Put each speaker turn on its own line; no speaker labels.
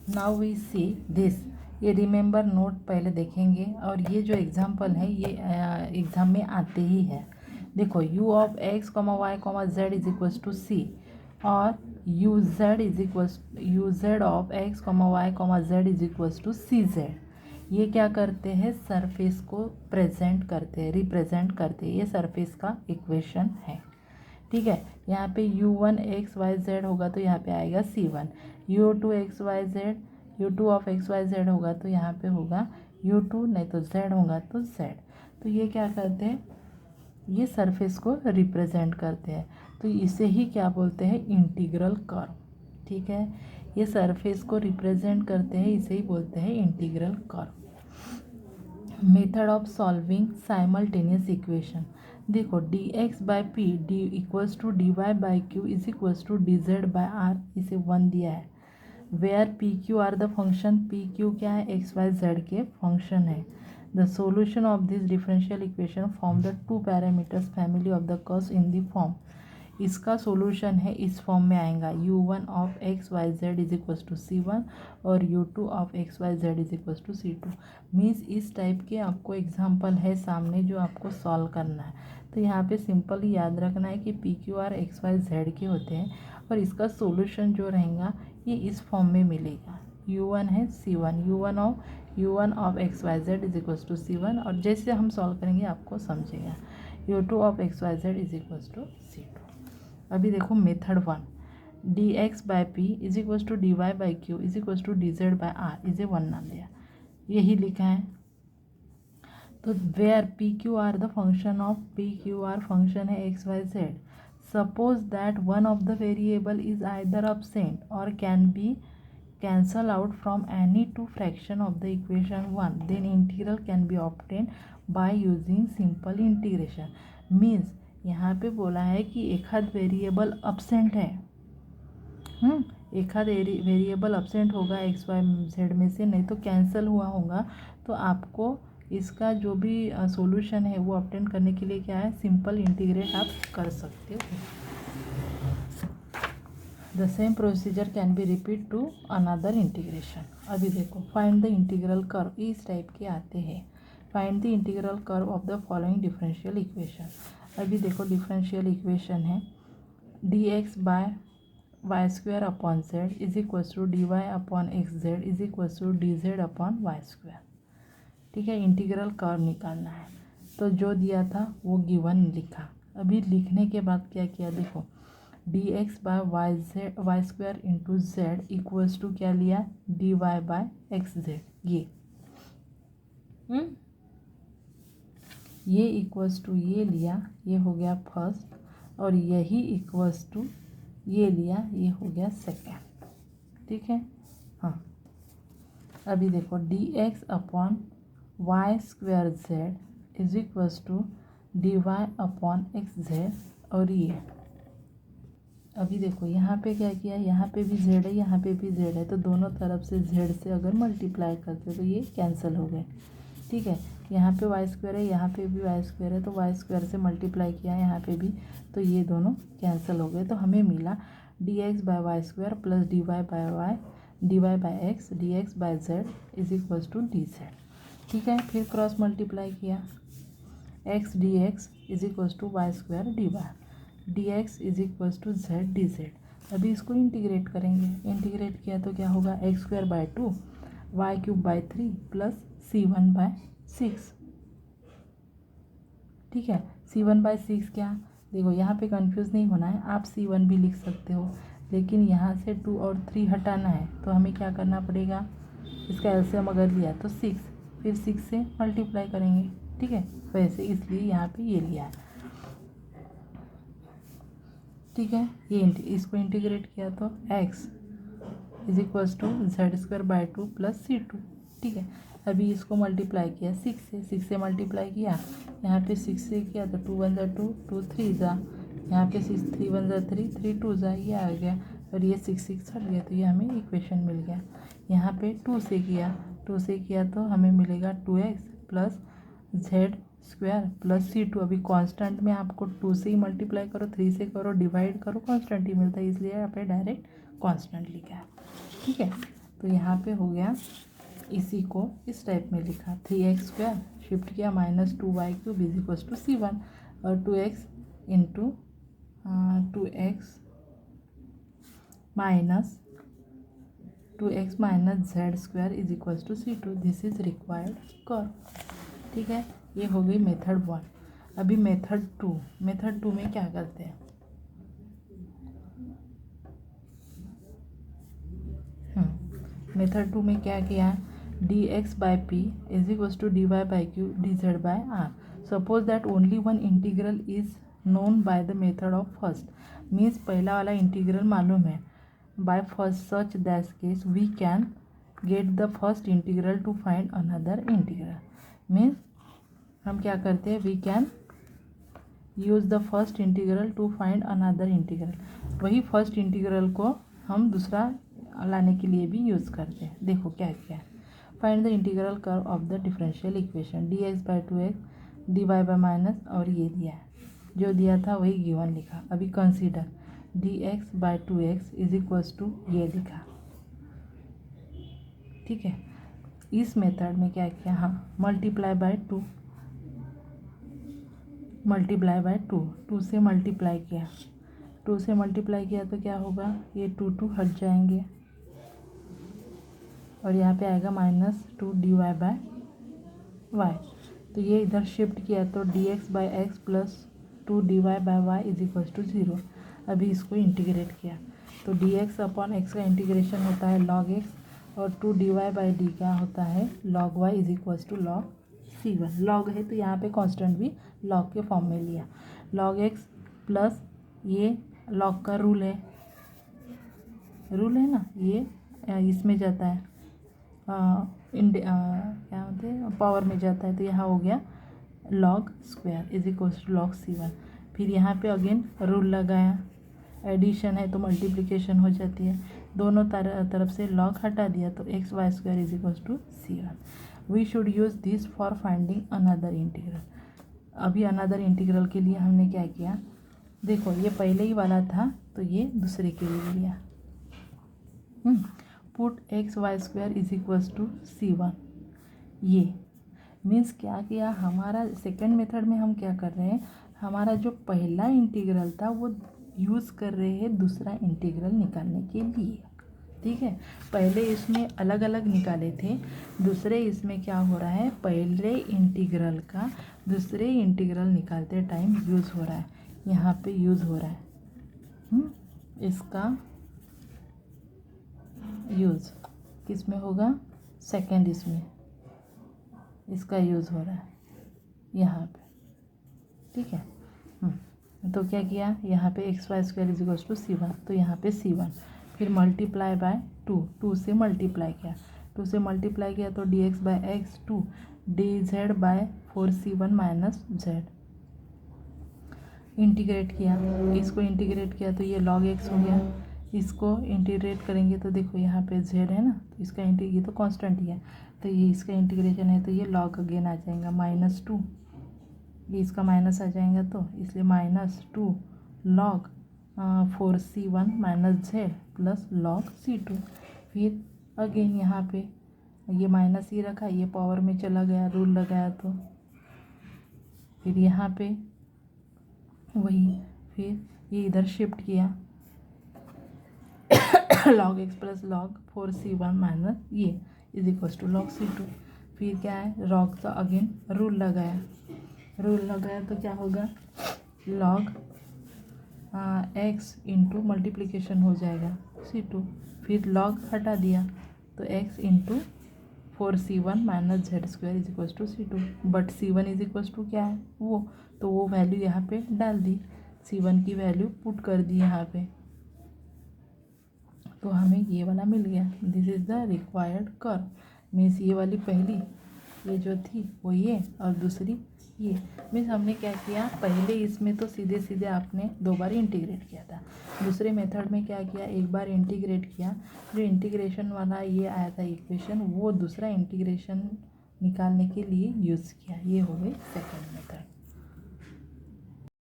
Now we see this. ये remember note पहले देखेंगे, और ये जो एग्जाम्पल है ये एग्ज़ाम में आते ही है। देखो u of x comma Y comma Z is equals to C, और U Z is equals U Z of x comma Y comma Z is equals to C Z. ये क्या करते हैं, सरफेस को प्रेजेंट करते हैं, रिप्रेजेंट करते हैं। ये सरफेस का इक्वेशन है, ठीक है। यहाँ पे u1 एक्स वाई जेड होगा तो यहाँ पे आएगा c1, u2 X Y Z, u2 of X Y Z होगा तो यहाँ पे होगा u2, नहीं तो z होगा तो z। तो ये क्या करते हैं, ये सरफेस को रिप्रेजेंट करते हैं, तो इसे ही क्या बोलते हैं, इंटीग्रल कर्व, ठीक है। ये सरफेस को रिप्रेजेंट करते हैं, इसे ही बोलते हैं integral curve. Method of solving simultaneous equation. देखो D X by P D equals to D Y by Q is equals to D Z by R, इसे 1 दिया है। Where P Q R the function, P Q क्या है, X Y Z के function है। The solution of this differential equation form the two parameters family of the curves in the form. इसका solution है इस फॉर्म में आएगा, u1 of X Y Z is equals to c1 और u2 of X Y Z is equals to c2। Means इस type के आपको example है सामने जो आपको सॉल्व करना है। तो यहाँ पे सिंपल ही याद रखना है कि P Q R X Y Z के होते हैं, और इसका सोल्यूशन जो रहेगा ये इस फॉर्म में मिलेगा। u1 है c1, u1 of X Y Z is equals to c1, और जैसे हम सॉल्व करेंगे आपको समझेगा, u2 of X Y Z is equals to c2। अभी देखो method 1, D X by P is equals to D Y by Q is equals to D Z by R, इसे 1 नाम दिया, यही लिखा है। तो where P Q R the function of, P Q R function है X Y Z, suppose that one of the variable is either absent और can be cancel out from any two fraction of the equation 1, then integral can be obtained by using simple integration। means यहाँ पे बोला है कि एक आध variable absent है, एक आध वेरिएबल अब्सेंट होगा एक्स वाई जेड में से, नहीं तो कैंसिल हुआ होगा, तो आपको इसका जो भी सॉल्यूशन है वो ऑब्टेन करने के लिए क्या है, सिंपल इंटीग्रेट आप कर सकते हो। The same procedure can be repeat to another integration. अभी देखो फाइंड द इंटीग्रल कर्व, इस टाइप के आते हैं। Find the integral curve of the following differential equation. अभी देखो डिफरेंशियल इक्वेशन है D X by Y square upon Z is equals to D Y upon X Z is equals to D Z upon Y square, ठीक है। Integral curve निकालना है, तो जो दिया था वो गिवन लिखा। अभी लिखने के बाद क्या किया, देखो D X by Y square into Z equals to क्या लिया, D Y by X Z. ये इक्वल्स टू ये लिया, ये हो गया फर्स्ट, और यही इक्वल्स टू ये लिया, ये हो गया सेकेंड, ठीक है। हाँ अभी देखो D X upon Y square Z is equals to D Y upon X Z, और ये अभी देखो यहाँ पे क्या किया, यहाँ पे भी जेड है, यहाँ पे भी जेड है, तो दोनों तरफ से जेड से अगर मल्टीप्लाई करते तो ये कैंसिल हो गए, ठीक है। यहाँ पे वाई स्क्वायर है, यहाँ पे भी वाई स्क्वायर है, तो वाई स्क्वायर से मल्टीप्लाई किया यहाँ पे भी, तो ये दोनों कैंसिल हो गए। तो हमें मिला D X by Y square plus D Y by X D X by Z is equals to D Z, ठीक है। फिर क्रॉस मल्टीप्लाई किया, X D X is equals to Y square D Y D X is equals to Z D Z. अभी इसको integrate करेंगे, integrate किया तो क्या होगा, X square by 2 Y cube by 3 plus c1 by 6, ठीक है। c1 बाय 6 क्या, देखो यहाँ पे कंफ्यूज नहीं होना है, आप c1 भी लिख सकते हो, लेकिन यहाँ से 2 और 3 हटाना है, तो हमें क्या करना पड़ेगा, इसका एलसीएम अगर लिया तो 6, फिर 6 से मल्टीप्लाई करेंगे, ठीक है। वैसे इसलिए यहाँ पे ये लिया है, ठीक है। ये इसको इंटीग्रेट किया तो x is equals to Z square by 2 plus c2, ठीक है। अभी इसको मल्टीप्लाई किया 6 से मल्टीप्लाई किया, यहाँ पे 6 से किया तो 2 1 2 2 3 जा, यहाँ पे 6 3 1 3 3 2 जा, ये आ गया, और ये 6 6 हट गया, तो ये हमें इक्वेशन मिल गया। यहाँ पे 2 से किया तो हमें मिलेगा 2x plus Z square plus c2। अभी कांस्टेंट में आपको 2 से ही मल्टीप्लाई करो, 3 से करो, डिवाइड करो, कांस्टेंट ही मिलता है, इसलिए यहाँ पे डायरेक्ट कांस्टेंट लिखा है, ठीक है। तो यहाँ पे हो गया, इसी को इस टाइप में लिखा 3x² शिफ्ट किया -2y³ is equal to C1 और 2x into 2x minus z² is equal to C2। This is required curve. ठीक है, ये हो गई मेथड 1। अभी मेथड 2 में क्या करते हैं, मेथड 2 में क्या किया, dx/p is equal to dy/q dz/r। Suppose that only one integral is known by the method of first. Means पहला वाला इंटीग्रल मालूम है by first, such that case we can get the first integral to find another integral. Means हम क्या करते हैं, we can use the first integral to find another integral. वही first integral को हम दूसरा लाने के लिए भी यूज़ करते हैं। देखो क्या क्या है, find the integral curve of the differential equation dx/2x dy/- और ये दिया है, जो दिया था वही गिवन लिखा। अभी consider dx/2x is equals to ये लिखा। ठीक है, इस मेथड में क्या किया, हाँ मल्टीप्लाई बाय 2 2 से मल्टीप्लाई किया, 2 से मल्टीप्लाई किया तो क्या होगा, ये 2 हट जाएंगे और यहाँ पे आएगा -2 dy/y। तो ये इधर शिफ्ट किया तो dx/x plus 2 dy/y is equal to 0। अभी इसको इंटीग्रेट किया तो dx/x का इंटीग्रेशन होता है log x और 2 dy/d का होता है log y is equal to log C1। log है तो यहाँ पे कांस्टेंट भी log के फॉर्म में लिया, log x प्लस ये log का रूल है ना, ये इसमें जाता है क्या होते हैं, पावर में जाता है, तो यहाँ हो गया log² is equal to log C1। फिर यहाँ पे अगेन रूल लगाया, एडिशन है तो मल्टीप्लिकेशन हो जाती है, दोनों तरफ से log हटा दिया तो xy² is equal to C1। We should use this for finding another integral. अभी अनदर इंटीग्रल के लिए हमने क्या किया, देखो ये पहले ही वाला था तो ये दूसरे के लिए लिया, put xy² is equals to C1। ये मीन्स क्या किया, हमारा सेकंड मेथड में हम क्या कर रहे हैं, हमारा जो पहला इंटीग्रल था वो यूज़ कर रहे हैं दूसरा इंटीग्रल निकालने के लिए। ठीक है, पहले इसमें अलग अलग निकाले थे, दूसरे इसमें क्या हो रहा है, पहले इंटीग्रल का दूसरे इंटीग्रल निकालते टाइम यूज़ हो रहा है, यहाँ पे यूज़ हो रहा है। इसका यूज़ किस में होगा, सेकंड इसमें इसका यूज़ हो रहा है यहाँ पे। ठीक है, तो क्या किया, यहाँ पे xy² is equal to C1, तो यहाँ पे C1, फिर मल्टीप्लाई बाय 2 से मल्टीप्लाई किया, 2 से मल्टीप्लाई किया तो dx/x 2 dz/4C1 minus z। Integrate किया, इसको इंटीग्रेट किया तो ये log x हो गया, इसको इंटीग्रेट करेंगे तो देखो यहाँ पे z है ना, तो इसका ये तो कांस्टेंट ही है, तो ये इसका इंटीग्रेशन है तो ये log अगेन आ जाएगा -2, ये इसका माइनस आ जाएगा तो इसलिए -2 log 4C1 minus z plus log C2। फिर अगेन यहाँ पे ये माइनस ही रखा, ये पावर में चला गया, रूल लगाया तो फिर यहाँ पे वही, फिर ये इधर शिफ्ट किया log x plus log 4C1 minus ये is equal to log C2। फिर क्या है, log का अगेन रूल लगाया तो क्या होगा, log x इंटू मल्टीप्लिकेशन हो जाएगा C2, फिर log हटा दिया तो x into 4C1 minus z² is equal to C2। But C1 is equal to क्या है, वो तो वो वैल्यू यहाँ पे डाल दी, C1 की वैल्यू पुट कर दी यहाँ पे, तो हमें ये वाला मिल गया। This is the required curve. Means ये वाली पहली ये जो थी वो ये और दूसरी ये। मीन्स हमने क्या किया, पहले इसमें तो सीधे सीधे आपने 2 बार इंटीग्रेट किया था, दूसरे मेथड में क्या किया, एक बार इंटीग्रेट किया, जो इंटीग्रेशन वाला ये आया था इक्वेशन वो दूसरा इंटीग्रेशन निकालने के लिए यूज़ किया। ये हो गई सेकेंड मेथड।